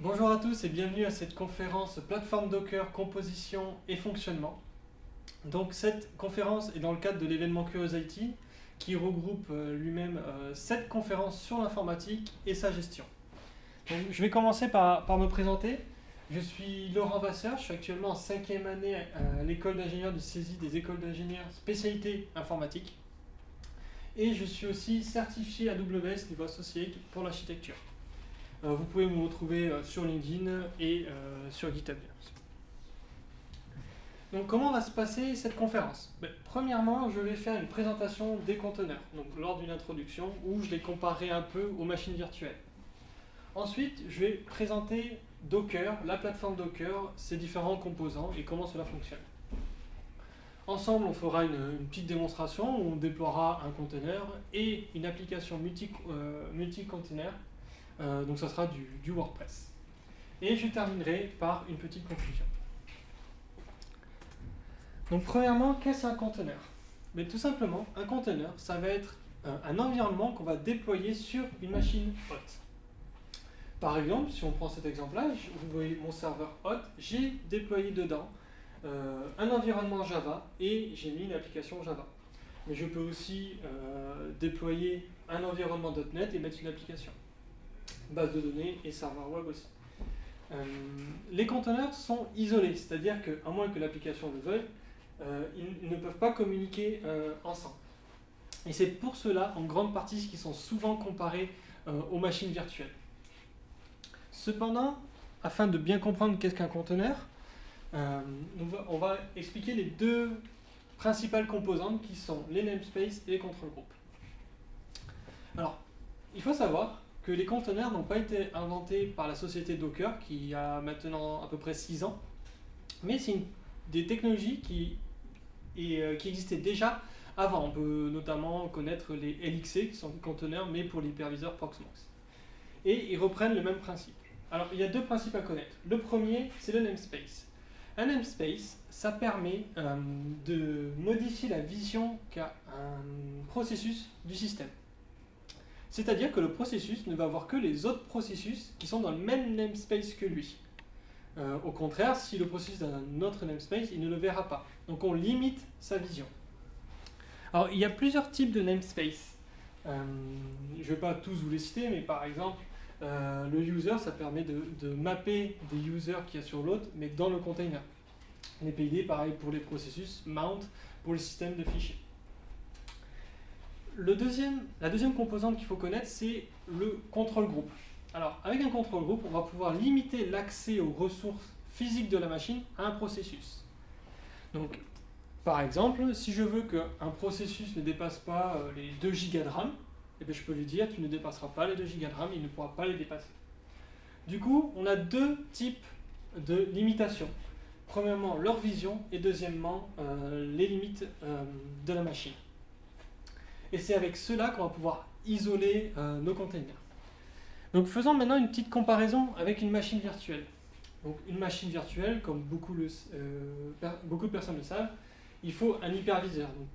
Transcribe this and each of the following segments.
Bonjour à tous et bienvenue à cette conférence plateforme Docker, composition et fonctionnement. Donc cette conférence est dans le cadre de l'événement Curiosity qui regroupe lui-même 7 conférences sur l'informatique et sa gestion. Donc, je vais commencer par me présenter. Je suis Laurent Vasseur, je suis actuellement en 5e année à l'école d'ingénieurs du CESI des écoles d'ingénieurs spécialité informatique. Et je suis aussi certifié AWS niveau associé pour l'architecture. Vous pouvez me retrouver sur LinkedIn et sur GitHub. Donc comment va se passer cette conférence? Premièrement, je vais faire une présentation des conteneurs, donc lors d'une introduction où je les comparerai un peu aux machines virtuelles. Ensuite, je vais présenter Docker, la plateforme Docker, ses différents composants et comment cela fonctionne. Ensemble, on fera une petite démonstration où on déploiera un conteneur et une application multi-container. Donc ça sera du WordPress. Et je terminerai par une petite conclusion. Donc premièrement, qu'est-ce qu'un conteneur? Mais tout simplement, un conteneur, ça va être un environnement qu'on va déployer sur une machine hôte. Par exemple, si on prend cet exemple-là, vous voyez mon serveur hôte, j'ai déployé dedans un environnement Java et j'ai mis une application Java. Mais je peux aussi déployer un environnement .NET et mettre une application. Base de données et serveur web aussi. Les conteneurs sont isolés, c'est-à-dire qu'à moins que l'application le veuille, ils ne peuvent pas communiquer ensemble. Et c'est pour cela, en grande partie, qu'ils sont souvent comparés aux machines virtuelles. Cependant, afin de bien comprendre qu'est-ce qu'un conteneur, on va expliquer les deux principales composantes qui sont les namespaces et les control groups. Alors, il faut savoir que les conteneurs n'ont pas été inventés par la société Docker qui a maintenant à peu près 6 ans, mais c'est des technologies qui existaient déjà avant. On peut notamment connaître les LXC qui sont des conteneurs mais pour l'hyperviseur Proxmox. Et ils reprennent le même principe. Alors il y a deux principes à connaître. Le premier, c'est le namespace. Un namespace, ça permet de modifier la vision qu'a un processus du système. C'est-à-dire que le processus ne va voir que les autres processus qui sont dans le même namespace que lui. Au contraire, si le processus a un autre namespace, il ne le verra pas. Donc on limite sa vision. Alors il y a plusieurs types de namespace. Je ne vais pas tous vous les citer, mais par exemple, le user, ça permet de mapper des users qu'il y a sur l'autre, mais dans le container. Les PID, pareil pour les processus, mount pour le système de fichiers. La deuxième composante qu'il faut connaître, c'est le control group. Alors, avec un control group, on va pouvoir limiter l'accès aux ressources physiques de la machine à un processus. Donc, par exemple, si je veux qu'un processus ne dépasse pas les 2 Go de RAM, eh bien, je peux lui dire tu ne dépasseras pas les 2 Go de RAM, il ne pourra pas les dépasser. Du coup, on a deux types de limitations. Premièrement, leur vision et deuxièmement, les limites de la machine. Et c'est avec cela qu'on va pouvoir isoler nos containers. Donc faisons maintenant une petite comparaison avec une machine virtuelle. Donc une machine virtuelle, comme beaucoup de personnes le savent, il faut un hyperviseur. Donc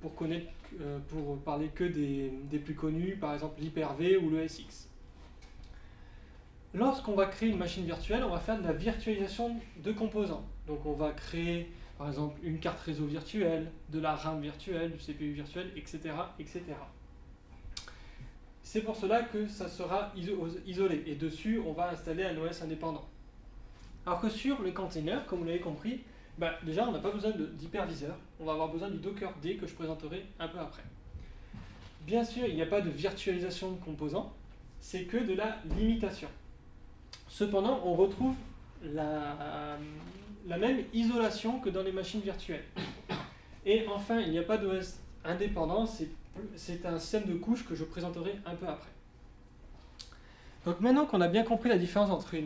pour parler que des plus connus, par exemple l'Hyper-V ou le SX. Lorsqu'on va créer une machine virtuelle, on va faire de la virtualisation de composants. Donc on va créer par exemple une carte réseau virtuelle, de la RAM virtuelle, du CPU virtuel, etc. etc. C'est pour cela que ça sera isolé. Et dessus, on va installer un OS indépendant. Alors que sur les containers, comme vous l'avez compris, déjà on n'a pas besoin d'hyperviseur. On va avoir besoin du Docker D que je présenterai un peu après. Bien sûr, il n'y a pas de virtualisation de composants, c'est que de la limitation. Cependant, on retrouve la même isolation que dans les machines virtuelles. Et enfin, il n'y a pas d'OS indépendant, c'est un système de couches que je présenterai un peu après. Donc maintenant qu'on a bien compris la différence entre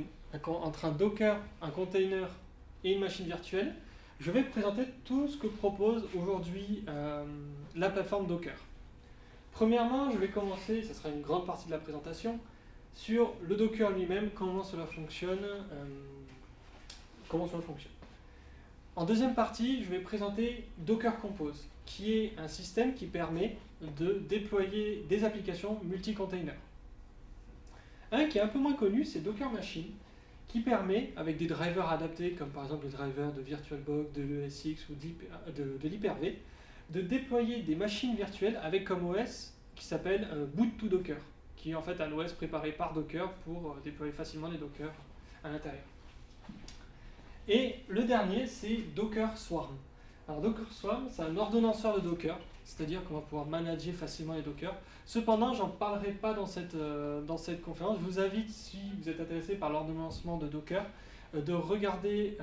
un Docker, un container et une machine virtuelle, je vais présenter tout ce que propose aujourd'hui la plateforme Docker. Premièrement, je vais commencer, ce sera une grande partie de la présentation, sur le Docker lui-même, comment cela fonctionne. En deuxième partie, je vais présenter Docker Compose, qui est un système qui permet de déployer des applications multi-containers. Un qui est un peu moins connu, c'est Docker Machine, qui permet, avec des drivers adaptés, comme par exemple les drivers de VirtualBox, de l'ESX ou de l'Hyper-V, de déployer des machines virtuelles avec comme OS qui s'appelle Boot to Docker, qui est en fait un OS préparé par Docker pour déployer facilement des Docker à l'intérieur. Et le dernier, c'est Docker Swarm. Alors Docker Swarm, c'est un ordonnanceur de Docker, c'est-à-dire qu'on va pouvoir manager facilement les Docker. Cependant, j'en parlerai pas dans cette conférence. Je vous invite, si vous êtes intéressé par l'ordonnancement de Docker, de regarder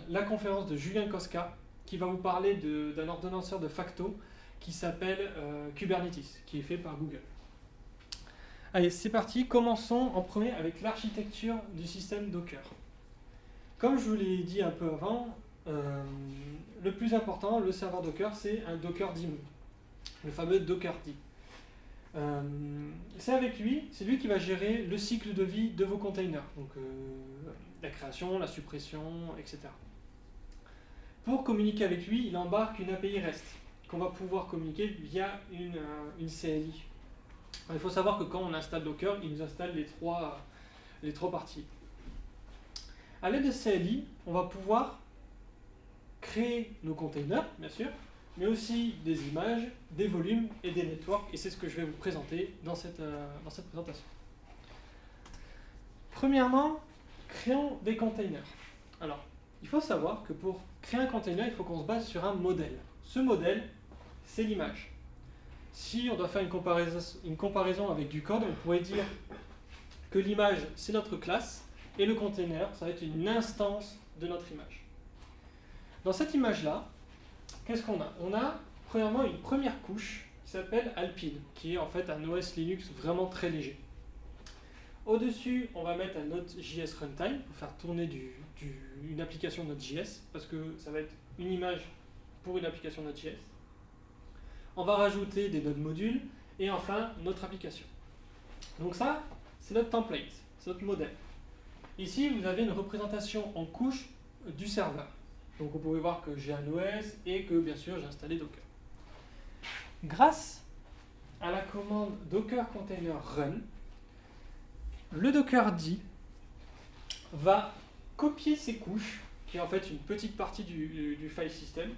la conférence de Julien Koska, qui va vous parler d'un ordonnanceur de facto qui s'appelle Kubernetes, qui est fait par Google. Allez, c'est parti. Commençons en premier avec l'architecture du système Docker. Comme je vous l'ai dit un peu avant, le plus important, le serveur Docker, c'est un Docker daemon, le fameux Docker D. C'est avec lui, c'est lui qui va gérer le cycle de vie de vos containers, donc la création, la suppression, etc. Pour communiquer avec lui, il embarque une API REST qu'on va pouvoir communiquer via une CLI. Alors, il faut savoir que quand on installe Docker, il nous installe les trois parties. À l'aide de CLI, on va pouvoir créer nos containers, bien sûr, mais aussi des images, des volumes et des networks, et c'est ce que je vais vous présenter dans cette présentation. Premièrement, créons des containers. Alors, il faut savoir que pour créer un container, il faut qu'on se base sur un modèle. Ce modèle, c'est l'image. Si on doit faire une comparaison avec du code, on pourrait dire que l'image, c'est notre classe, et le container, ça va être une instance de notre image. Dans cette image-là, qu'est-ce qu'on a? On a premièrement une première couche qui s'appelle Alpine, qui est en fait un OS Linux vraiment très léger. Au-dessus, on va mettre un Node.js runtime pour faire tourner une application Node.js, parce que ça va être une image pour une application Node.js. On va rajouter des Node modules, et enfin, notre application. Donc ça, c'est notre template, c'est notre modèle. Ici, vous avez une représentation en couche du serveur. Donc vous pouvez voir que j'ai un OS et que, bien sûr, j'ai installé Docker. Grâce à la commande Docker Container Run, le Docker D va copier ces couches, qui est en fait une petite partie du file system.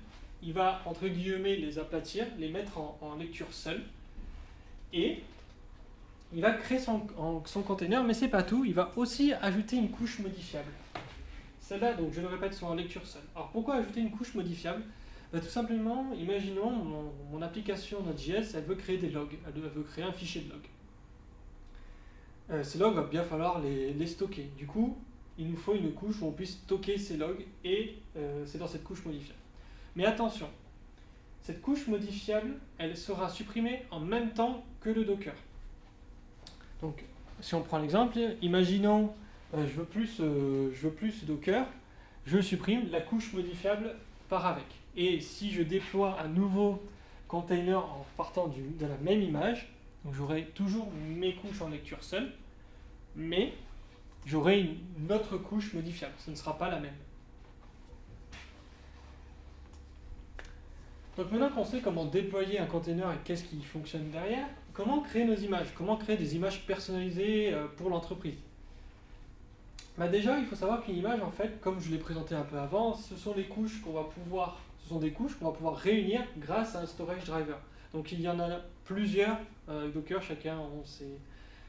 Il va, entre guillemets, les aplatir, les mettre en lecture seule, et il va créer son container, mais c'est pas tout, il va aussi ajouter une couche modifiable. Celles-là, donc je le répète, sont en lecture seule. Alors pourquoi ajouter une couche modifiable? Tout simplement, imaginons mon application Node.js, elle veut créer des logs, elle veut créer un fichier de log. Ces logs, il va bien falloir les stocker. Du coup, il nous faut une couche où on puisse stocker ces logs, et c'est dans cette couche modifiable. Mais attention, cette couche modifiable, elle sera supprimée en même temps que le Docker. Donc, si on prend l'exemple, imaginons, je veux plus Docker, je supprime, la couche modifiable part avec. Et si je déploie un nouveau container en partant de la même image, donc j'aurai toujours mes couches en lecture seule, mais j'aurai une autre couche modifiable, ce ne sera pas la même. Donc maintenant qu'on sait comment déployer un container et qu'est-ce qui fonctionne derrière, comment créer nos images? Comment créer des images personnalisées pour l'entreprise? Déjà, il faut savoir qu'une image, en fait, comme je l'ai présenté un peu avant, ce sont des couches qu'on va pouvoir réunir grâce à un storage driver. Donc il y en a plusieurs, Docker, chacun a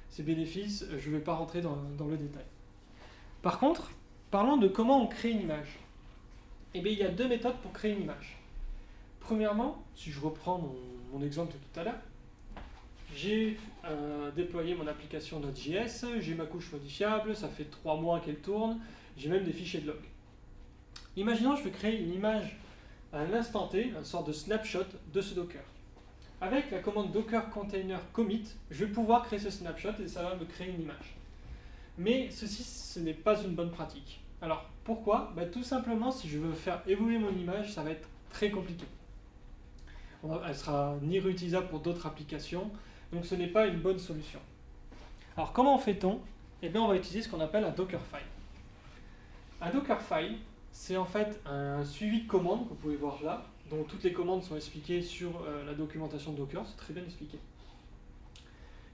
ses bénéfices, je ne vais pas rentrer dans le détail. Par contre, parlons de comment on crée une image. Eh bien, il y a deux méthodes pour créer une image. Premièrement, si je reprends mon exemple de tout à l'heure, j'ai déployé mon application Node.js, j'ai ma couche modifiable, ça fait 3 mois qu'elle tourne, j'ai même des fichiers de log. Imaginons que je veux créer une image à l'instant T, une sorte de snapshot de ce Docker. Avec la commande Docker Container Commit, je vais pouvoir créer ce snapshot et ça va me créer une image. Mais ceci, ce n'est pas une bonne pratique. Alors, pourquoi? Tout simplement, si je veux faire évoluer mon image, ça va être très compliqué. Elle ne sera ni réutilisable pour d'autres applications, donc ce n'est pas une bonne solution. Alors comment fait-on? Eh bien on va utiliser ce qu'on appelle un Dockerfile. Un Dockerfile, c'est en fait un suivi de commandes que vous pouvez voir là, dont toutes les commandes sont expliquées sur la documentation de Docker, c'est très bien expliqué.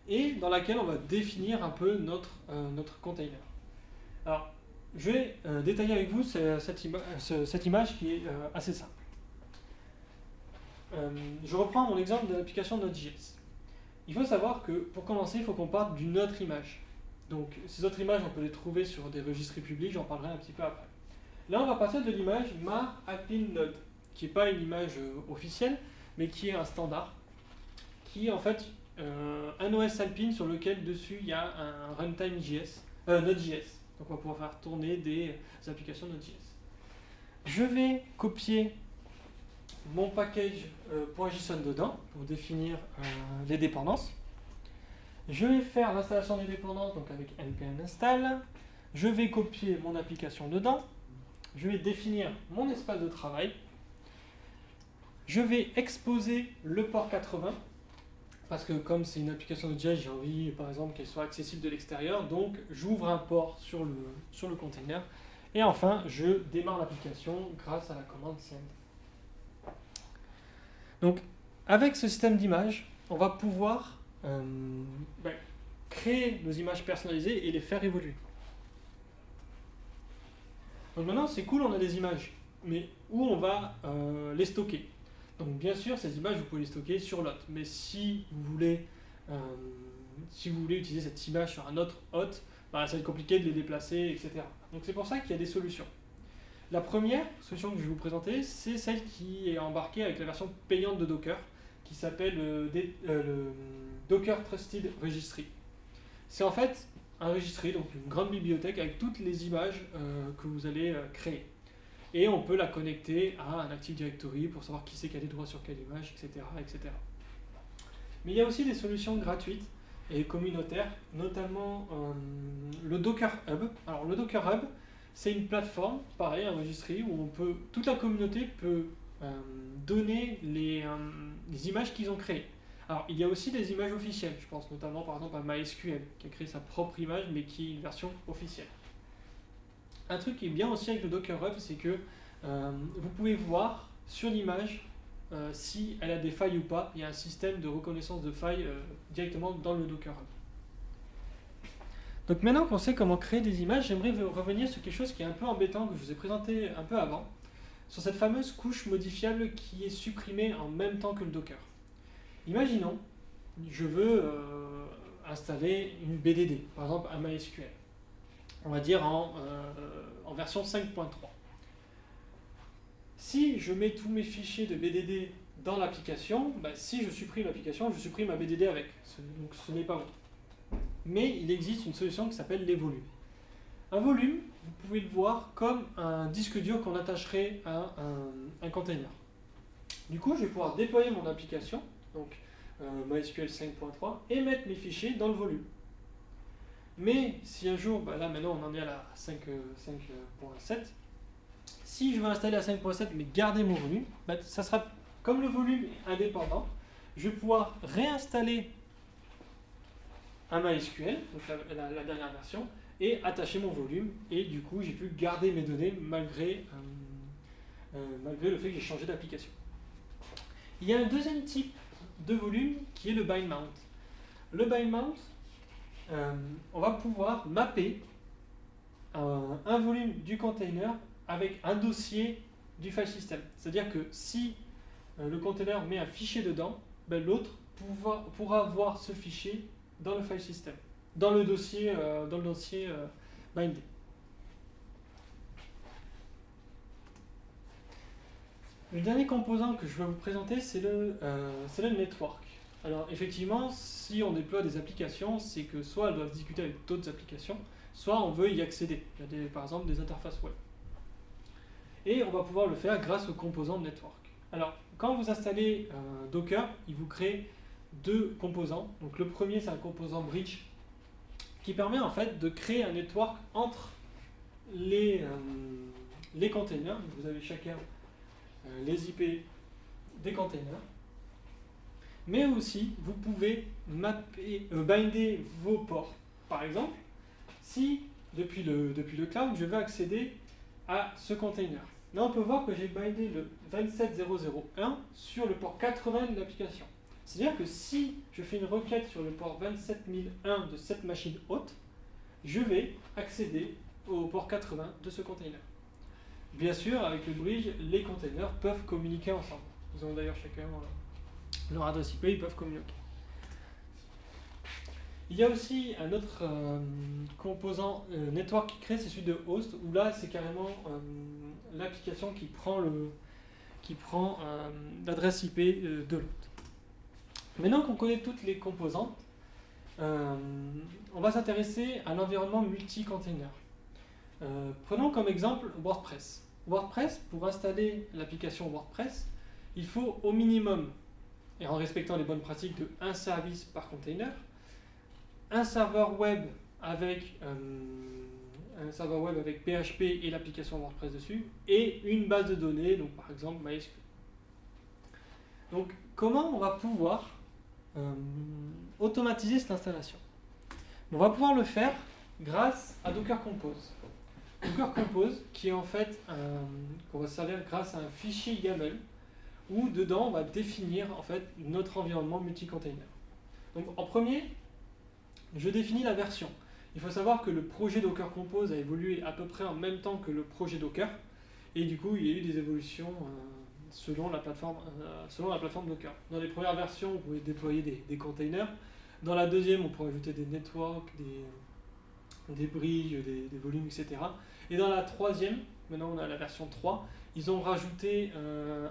Et dans laquelle on va définir un peu notre container. Alors je vais détailler avec vous cette image qui est assez simple. Je reprends mon exemple de l'application Node.js. Il faut savoir que pour commencer, il faut qu'on parte d'une autre image. Donc ces autres images, on peut les trouver sur des registres publics, j'en parlerai un petit peu après. Là, on va partir de l'image ma_admin_node, qui n'est pas une image officielle, mais qui est un standard, qui est en fait un OS Alpine sur lequel dessus il y a un runtime Node.js. Donc on va pouvoir faire tourner des applications Node.js. Je vais copier mon package .json dedans pour définir les dépendances. Je vais faire l'installation des dépendances donc avec npm install. Je vais copier mon application dedans. Je vais définir mon espace de travail. Je vais exposer le port 80 parce que comme c'est une application Node.js, j'ai envie par exemple qu'elle soit accessible de l'extérieur, donc j'ouvre un port sur le container. Et enfin, je démarre l'application grâce à la commande send. Donc, avec ce système d'images, on va pouvoir créer nos images personnalisées et les faire évoluer. Donc maintenant, c'est cool, on a des images, mais où on va les stocker? Donc bien sûr, ces images, vous pouvez les stocker sur l'hôte, mais si vous voulez utiliser cette image sur un autre hôte, ça va être compliqué de les déplacer, etc. Donc c'est pour ça qu'il y a des solutions. La première solution que je vais vous présenter, c'est celle qui est embarquée avec la version payante de Docker, qui s'appelle le Docker Trusted Registry. C'est en fait un registry, donc une grande bibliothèque avec toutes les images que vous allez créer. Et on peut la connecter à un Active Directory pour savoir qui c'est qui a des droits sur quelle image, etc., etc. Mais il y a aussi des solutions gratuites et communautaires, notamment le Docker Hub. Alors le Docker Hub, c'est une plateforme, pareil, un registry, où toute la communauté peut donner les images qu'ils ont créées. Alors, il y a aussi des images officielles, je pense notamment par exemple à MySQL, qui a créé sa propre image, mais qui est une version officielle. Un truc qui est bien aussi avec le Docker Hub, c'est que vous pouvez voir sur l'image si elle a des failles ou pas. Il y a un système de reconnaissance de failles directement dans le Docker Hub. Donc maintenant qu'on sait comment créer des images, j'aimerais revenir sur quelque chose qui est un peu embêtant, que je vous ai présenté un peu avant, sur cette fameuse couche modifiable qui est supprimée en même temps que le Docker. Imaginons, je veux installer une BDD, par exemple un MySQL, on va dire en version 5.3. Si je mets tous mes fichiers de BDD dans l'application, si je supprime l'application, je supprime ma BDD avec, donc ce n'est pas bon. Mais il existe une solution qui s'appelle les volumes. Un volume, vous pouvez le voir comme un disque dur qu'on attacherait à un container. Du coup, je vais pouvoir déployer mon application, donc MySQL 5.3, et mettre mes fichiers dans le volume. Mais si un jour, là maintenant on en est à la 5.7, si je veux installer à 5.7 mais garder mon volume, ça sera comme le volume est indépendant, je vais pouvoir réinstaller un MySQL, donc la dernière version, et attacher mon volume, et du coup j'ai pu garder mes données malgré le fait que j'ai changé d'application. Il y a un deuxième type de volume qui est le bind mount. Le bind mount, on va pouvoir mapper un volume du container avec un dossier du file system. C'est-à-dire que si le container met un fichier dedans, l'autre pourra voir ce fichier dans le file system, dans le dossier bindé. Le dernier composant que je vais vous présenter, c'est le network. Alors effectivement, si on déploie des applications, c'est que soit elles doivent discuter avec d'autres applications, soit on veut y accéder. Il y a par exemple des interfaces web. Et on va pouvoir le faire grâce au composant network. Alors, quand vous installez Docker, il vous crée deux composants. Donc le premier, c'est un composant bridge qui permet en fait de créer un network entre les containers. Vous avez chacun les IP des containers. Mais aussi, vous pouvez binder vos ports. Par exemple, si depuis le cloud, je veux accéder à ce container. Là, on peut voir que j'ai bindé le 27001 sur le port 80 de l'application. C'est-à-dire que si je fais une requête sur le port 27001 de cette machine hôte, je vais accéder au port 80 de ce container. Bien sûr, avec le bridge, les containers peuvent communiquer ensemble. Ils ont d'ailleurs chacun leur adresse IP, ils peuvent communiquer. Il y a aussi un autre composant network qui crée, c'est celui de host, où là c'est carrément l'application qui prend l'adresse IP de l'autre. Maintenant qu'on connaît toutes les composantes, on va s'intéresser à l'environnement multi-container. Prenons comme exemple WordPress. WordPress, pour installer l'application WordPress, il faut au minimum, et en respectant les bonnes pratiques, de un service par container, un serveur web avec PHP et l'application WordPress dessus, et une base de données, donc par exemple MySQL. Donc comment on va pouvoir automatiser cette installation? On va pouvoir le faire grâce à Docker Compose. Docker Compose qui est en fait qu'on va servir grâce à un fichier YAML où dedans on va définir en fait notre environnement multi-container. Donc en premier, je définis la version. Il faut savoir que le projet Docker Compose a évolué à peu près en même temps que le projet Docker et du coup il y a eu des évolutions selon la plateforme Docker. Dans les premières versions, vous pouvez déployer des containers. Dans la deuxième, on pourrait ajouter des networks, des bridges, des volumes, etc. Et dans la troisième, maintenant on a la version 3, ils ont rajouté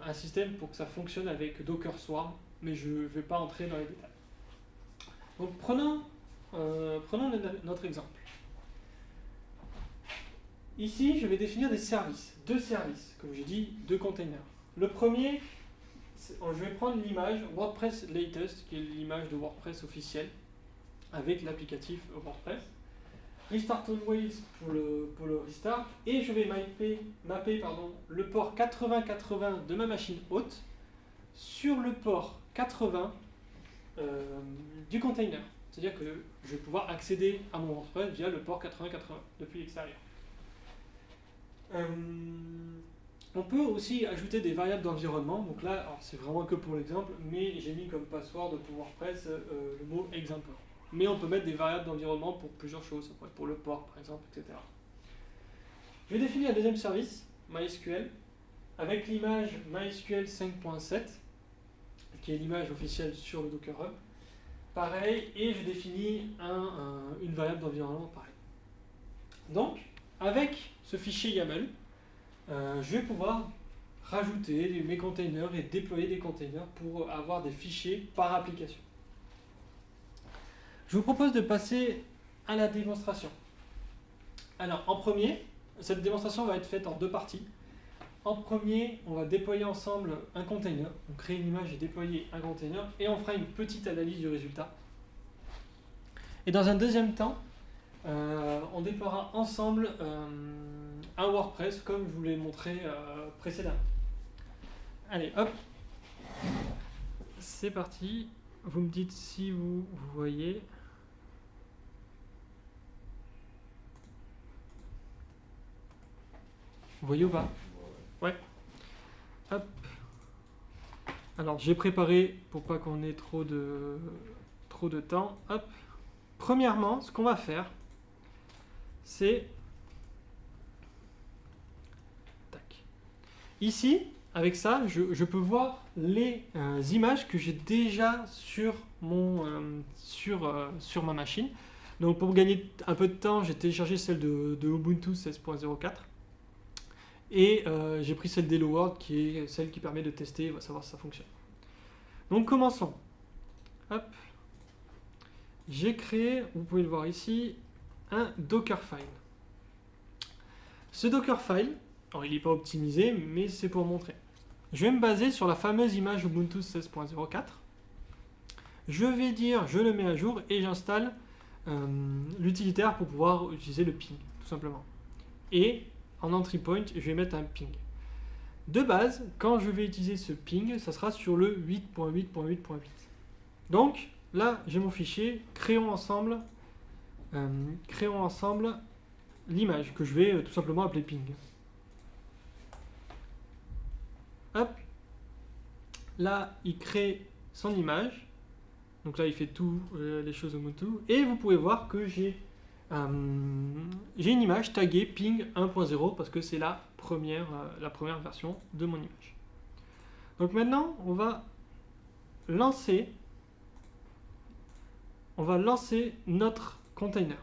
un système pour que ça fonctionne avec Docker Swarm, mais je ne vais pas entrer dans les détails. Donc prenons notre exemple. Ici, je vais définir des services, deux services, comme j'ai dit, deux containers. Le premier, je vais prendre l'image WordPress Latest, qui est l'image de WordPress officielle, avec l'applicatif WordPress. Restart Always pour le restart, et je vais mapper le port 8080 de ma machine hôte sur le port 80 du container. C'est-à-dire que je vais pouvoir accéder à mon WordPress via le port 8080 depuis l'extérieur. On peut aussi ajouter des variables d'environnement. Donc là, c'est vraiment que pour l'exemple, mais j'ai mis comme password pour WordPress le mot example. Mais on peut mettre des variables d'environnement pour plusieurs choses, ça pourrait être pour le port par exemple, etc. Je vais définir un deuxième service, MySQL, avec l'image MySQL 5.7, qui est l'image officielle sur le Docker Hub. Pareil, et je définis une variable d'environnement pareil. Donc, avec ce fichier YAML, je vais pouvoir rajouter mes containers et déployer des containers pour avoir des fichiers par application. Je vous propose de passer à la démonstration. Alors, en premier, cette démonstration va être faite en deux parties. En premier, on va déployer ensemble un container, on crée une image et déployer un container, et on fera une petite analyse du résultat. Et dans un deuxième temps, on déploiera ensemble un WordPress comme je vous l'ai montré précédemment. Allez, hop, c'est parti. Vous me dites si vous voyez. Vous voyez ou pas? Ouais. Hop. Alors, j'ai préparé pour pas qu'on ait trop de temps. Hop. Premièrement, ce qu'on va faire, c'est... Tac. Ici, avec ça, je peux voir les images que j'ai déjà sur ma machine. Donc, pour gagner un peu de temps, j'ai téléchargé celle de Ubuntu 16.04. Et j'ai pris celle d'Hello World qui est celle qui permet de tester, on va savoir si ça fonctionne. Donc commençons. Hop. J'ai créé, vous pouvez le voir ici, un Dockerfile. Ce Dockerfile, alors il n'est pas optimisé, mais c'est pour montrer. Je vais me baser sur la fameuse image Ubuntu 16.04. Je vais dire, je le mets à jour et j'installe l'utilitaire pour pouvoir utiliser le ping, tout simplement. Et en entry point, je vais mettre un ping. De base, quand je vais utiliser ce ping, ça sera sur le 8.8.8.8. Donc, là, j'ai mon fichier, créons ensemble l'image que je vais tout simplement appeler ping. Hop. Là, il crée son image. Donc là, il fait tout les choses Ubuntu. Et vous pouvez voir que j'ai j'ai une image taguée ping 1.0 parce que c'est la première version de mon image. Donc maintenant, on va lancer notre container.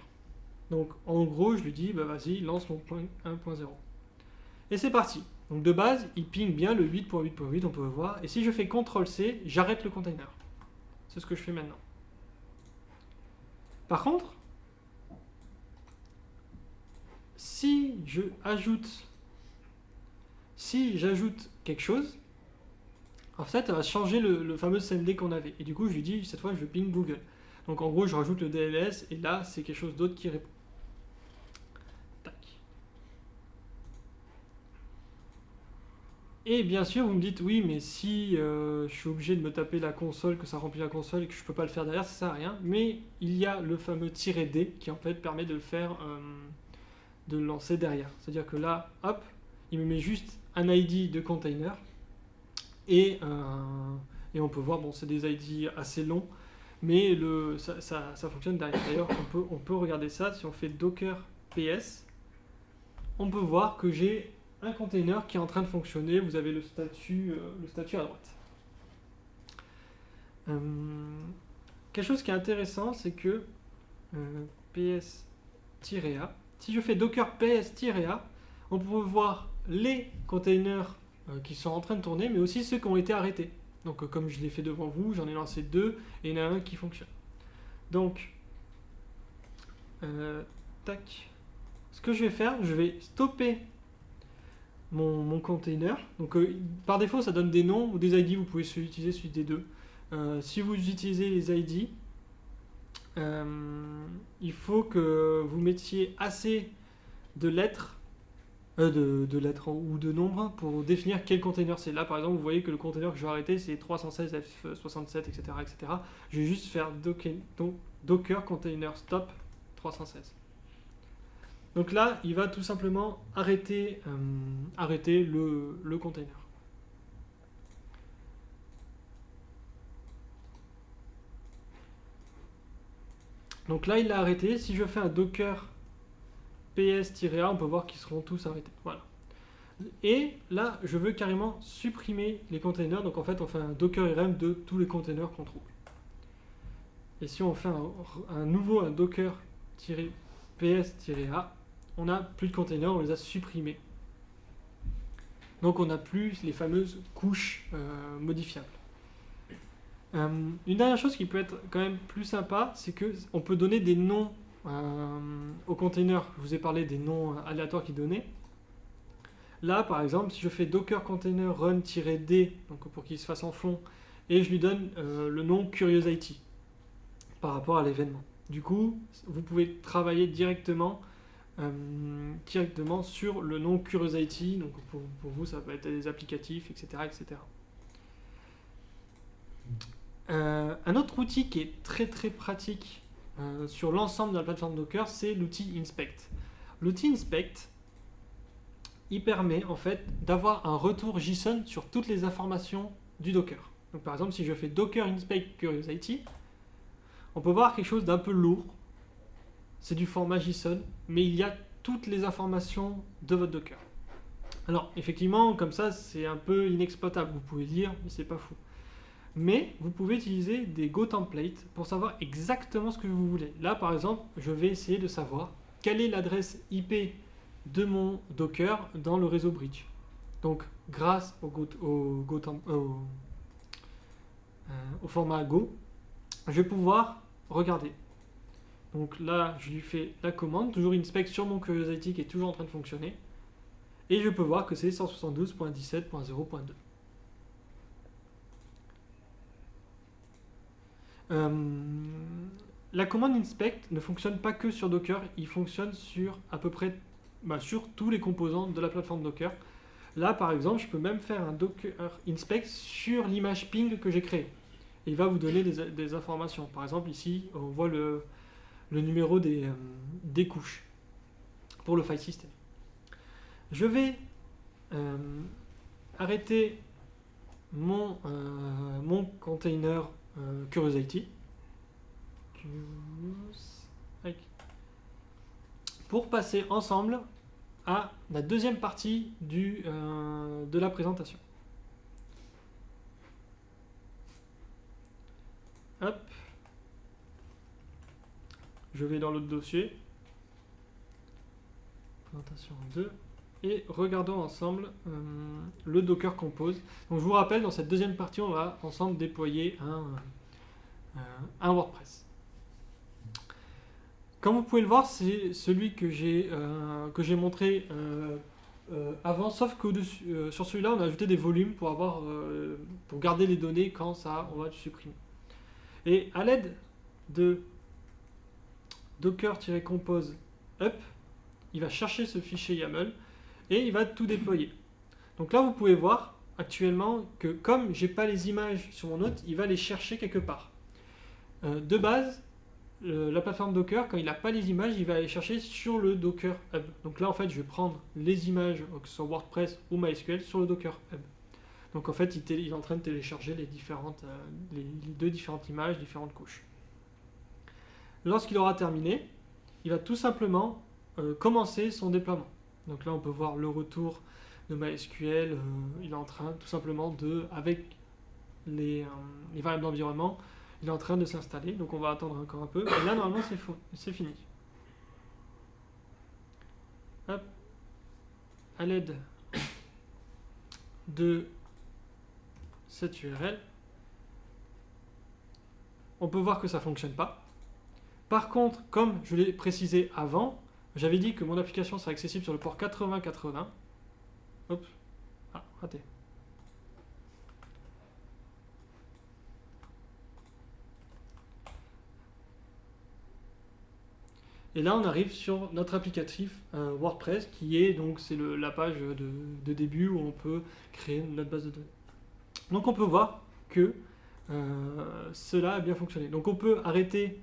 Donc en gros, je lui dis, bah, vas-y, lance mon point 1.0. Et c'est parti. Donc de base, il ping bien le 8.8.8, on peut le voir. Et si je fais CTRL-C, j'arrête le container. C'est ce que je fais maintenant. Par contre, si j'ajoute quelque chose, en fait, ça va changer le fameux CMD qu'on avait. Et du coup, je lui dis, cette fois, je ping Google. Donc en gros, je rajoute le DLS, et là, c'est quelque chose d'autre qui répond. Tac. Et bien sûr, vous me dites, oui, mais si je suis obligé de me taper la console, que ça remplit la console, et que je ne peux pas le faire derrière, ça sert à rien. Mais il y a le fameux "-d", qui en fait permet de le faire, de le lancer derrière. C'est-à-dire que là, hop, il me met juste un ID de container, et on peut voir, bon, c'est des ID assez longs, mais ça fonctionne derrière. D'ailleurs, on peut regarder ça. Si on fait docker ps, on peut voir que j'ai un container qui est en train de fonctionner. Vous avez le statut à droite. Quelque chose qui est intéressant, c'est que ps-a, si je fais docker ps-a, on peut voir les containers qui sont en train de tourner, mais aussi ceux qui ont été arrêtés. Donc comme je l'ai fait devant vous, j'en ai lancé 2 et il y en a un qui fonctionne. Donc, tac. Ce que je vais faire, je vais stopper mon container. Donc par défaut, ça donne des noms ou des ID, vous pouvez utiliser celui des deux. Si vous utilisez les ID, il faut que vous mettiez assez de lettres, de lettres ou de nombres pour définir quel container c'est. Là, par exemple, vous voyez que le container que je vais arrêter, c'est 316F67, etc., etc. Je vais juste faire docker container stop 316. Donc là, il va tout simplement arrêter le container. Donc là, il l'a arrêté. Si je fais un docker ps-a, on peut voir qu'ils seront tous arrêtés. Voilà. Et là, je veux carrément supprimer les containers. Donc en fait, on fait un docker rm de tous les containers qu'on trouve. Et si on fait un docker ps-a, on n'a plus de containers, on les a supprimés. Donc on n'a plus les fameuses couches modifiables. Une dernière chose qui peut être quand même plus sympa, c'est qu'on peut donner des noms aux containers. Je vous ai parlé des noms aléatoires qu'ils donnaient. Là, par exemple, si je fais docker container run-d, donc pour qu'il se fasse en fond, et je lui donne le nom curiosIT par rapport à l'événement. Du coup, vous pouvez travailler directement sur le nom curiosIT. Donc pour vous, ça va être des applicatifs, etc., etc. Un autre outil qui est très très pratique sur l'ensemble de la plateforme Docker, c'est l'outil inspect. L'outil inspect, il permet en fait d'avoir un retour JSON sur toutes les informations du Docker. Donc par exemple, si je fais docker inspect curiosIT, on peut voir quelque chose d'un peu lourd. C'est du format JSON, mais il y a toutes les informations de votre Docker. Alors effectivement, comme ça, c'est un peu inexploitable. Vous pouvez lire, mais c'est pas fou. Mais vous pouvez utiliser des Go templates pour savoir exactement ce que vous voulez. Là, par exemple, je vais essayer de savoir quelle est l'adresse IP de mon Docker dans le réseau Bridge. Donc, grâce au format Go, je vais pouvoir regarder. Donc là, je lui fais la commande, toujours inspect sur mon curiosIT qui est toujours en train de fonctionner. Et je peux voir que c'est 172.17.0.2. La commande inspect ne fonctionne pas que sur Docker, il fonctionne sur à peu près sur tous les composants de la plateforme Docker. Là, par exemple, je peux même faire un docker inspect sur l'image ping que j'ai créée. Il va vous donner des informations. Par exemple, ici, on voit le numéro des couches pour le file system. Je vais arrêter mon container curiosIT. pour passer ensemble à la deuxième partie de la présentation. Hop. Je vais dans l'autre dossier. Présentation 2. Et regardons ensemble le Docker Compose. Donc je vous rappelle, dans cette deuxième partie, on va ensemble déployer un WordPress. Comme vous pouvez le voir, c'est celui que j'ai montré avant, sauf que sur celui-là, on a ajouté des volumes pour garder les données quand on va le supprimer. Et à l'aide de docker-compose up, il va chercher ce fichier YAML et il va tout déployer. Donc là, vous pouvez voir actuellement que comme j'ai pas les images sur mon hôte, il va les chercher quelque part. De base, la plateforme Docker, quand il n'a pas les images, il va aller chercher sur le Docker Hub. Donc là, en fait, je vais prendre les images, que ce soit WordPress ou MySQL, sur le Docker Hub. Donc en fait, il est en train de télécharger les deux différentes images, différentes couches. Lorsqu'il aura terminé, il va tout simplement commencer son déploiement. Donc là, on peut voir le retour de MySQL. Il est en train tout simplement avec les variables d'environnement, il est en train de s'installer. Donc on va attendre encore un peu. Et là, normalement, c'est fini. Hop. À l'aide de cette URL, on peut voir que ça ne fonctionne pas. Par contre, comme je l'ai précisé avant, j'avais dit que mon application serait accessible sur le port 8080. Hop, ah, raté. Et là, on arrive sur notre applicatif WordPress, qui est donc la page de début où on peut créer notre base de données. Donc on peut voir que cela a bien fonctionné. Donc on peut arrêter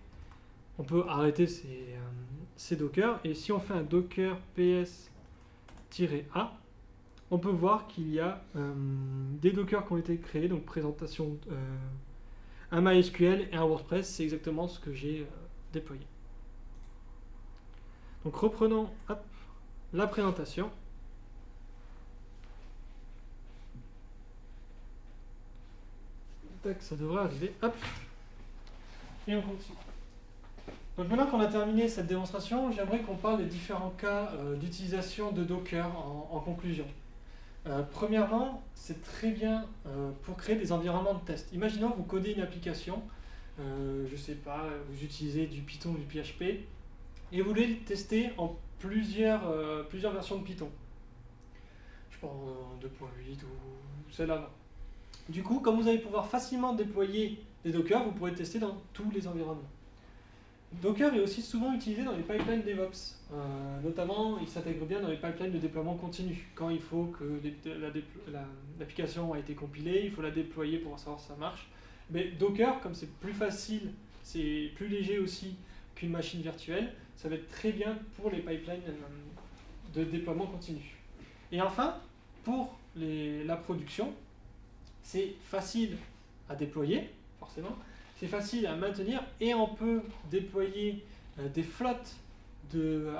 ces Docker, et si on fait un docker ps-a, on peut voir qu'il y a des Docker qui ont été créés, donc présentation, un MySQL et un WordPress, c'est exactement ce que j'ai déployé. Donc reprenons la présentation. Tac, ça devrait arriver. Hop. Et on continue. Donc maintenant qu'on a terminé cette démonstration, j'aimerais qu'on parle des différents cas d'utilisation de Docker en conclusion. Premièrement, c'est très bien pour créer des environnements de test. Imaginons que vous codez une application, je ne sais pas, vous utilisez du Python ou du PHP, et vous voulez le tester en plusieurs versions de Python. Je pense 2.8 ou celle avant. Du coup, comme vous allez pouvoir facilement déployer des Docker, vous pourrez tester dans tous les environnements. Docker est aussi souvent utilisé dans les pipelines DevOps. Notamment, il s'intègre bien dans les pipelines de déploiement continu. Quand il faut que l'application a été compilée, il faut la déployer pour savoir si ça marche. Mais Docker, comme c'est plus facile, c'est plus léger aussi qu'une machine virtuelle, ça va être très bien pour les pipelines de déploiement continu. Et enfin, pour la production, c'est facile à déployer, forcément, c'est facile à maintenir, et on peut déployer des flottes de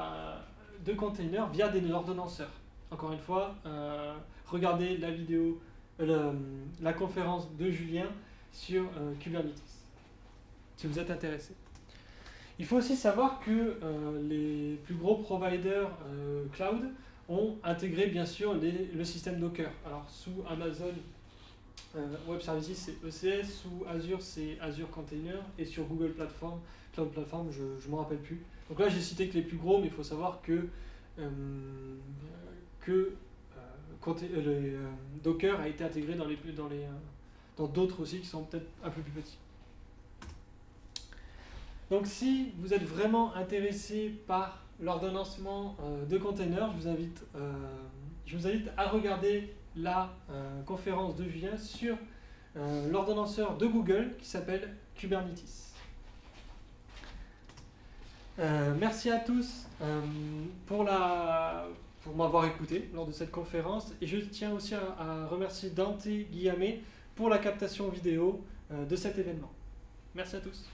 containers via des ordonnanceurs. Encore une fois, regardez la vidéo, la conférence de Julien sur Kubernetes, si vous êtes intéressé. Il faut aussi savoir que les plus gros providers cloud ont intégré bien sûr le système Docker. Alors sous Amazon Web Services c'est ECS, sous Azure c'est Azure Container, et sur Google Cloud Platform, je ne me rappelle plus. Donc là j'ai cité que les plus gros, mais il faut savoir que Docker a été intégré dans d'autres aussi qui sont peut-être un peu plus petits. Donc si vous êtes vraiment intéressé par l'ordonnancement de containers, je vous invite à regarder la conférence de Julien sur l'ordonnanceur de Google qui s'appelle Kubernetes. Merci à tous pour m'avoir écouté lors de cette conférence, et je tiens aussi à remercier Dante Guillamé pour la captation vidéo de cet événement. Merci à tous.